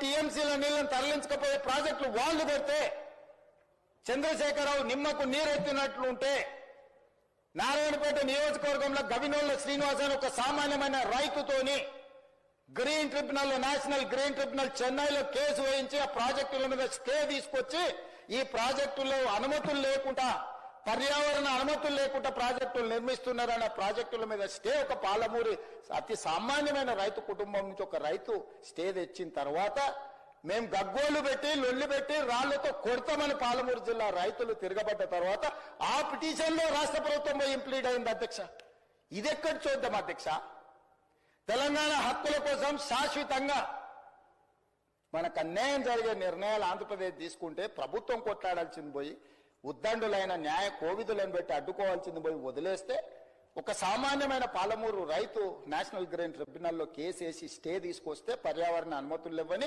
టీఎంసీల నీళ్లను తరలించకపోయే ప్రాజెక్టులు వాళ్ళు పెడితే చంద్రశేఖరరావు నిమ్మకు నీరెత్తినట్లు ఉంటే నారాయణపేట నియోజకవర్గంలో గవినోళ్ల శ్రీనివాస్ అని ఒక సామాన్యమైన రైతుతోని green tribunal national green tribunal చెన్నైలో కేసు వేయించి ఆ ప్రాజెక్టుల మీద స్టే తీసుకొచ్చి ఈ ప్రాజెక్టుల్లో అనుమతులు లేకుండా పర్యావరణ అనుమతులు లేకుండా ప్రాజెక్టులు నిర్మిస్తున్నారన్న ప్రాజెక్టుల మీద స్టే ఒక పాలమూరి అతి సామాన్యమైన రైతు కుటుంబం నుంచి ఒక రైతు స్టే తెచ్చిన తర్వాత మేము గగ్గోలు పెట్టి లొల్లి పెట్టి రాళ్లతో కొడతామని పాలమూరు జిల్లా రైతులు తిరగబడ్డ తర్వాత ఆ పిటిషన్లో రాష్ట్ర ప్రభుత్వం ఇంప్లీడ్ అయింది అధ్యక్ష. ఇదెక్కడ చూద్దాం అధ్యక్ష. తెలంగాణ హక్కుల కోసం శాశ్వతంగా మనకు అన్యాయం జరిగే నిర్ణయాలు ఆంధ్రప్రదేశ్ తీసుకుంటే ప్రభుత్వం కొట్లాడాల్సింది పోయి ఉద్దండులైన న్యాయ కోవిదులను పెట్టి అడ్డుకోవాల్సింది పోయి వదిలేస్తే ఒక సామాన్యమైన పాలమూరు రైతు నేషనల్ గ్రీన్ ట్రిబ్యునల్లో కేసు వేసి స్టే తీసుకొస్తే పర్యావరణ అనుమతులు ఇవ్వని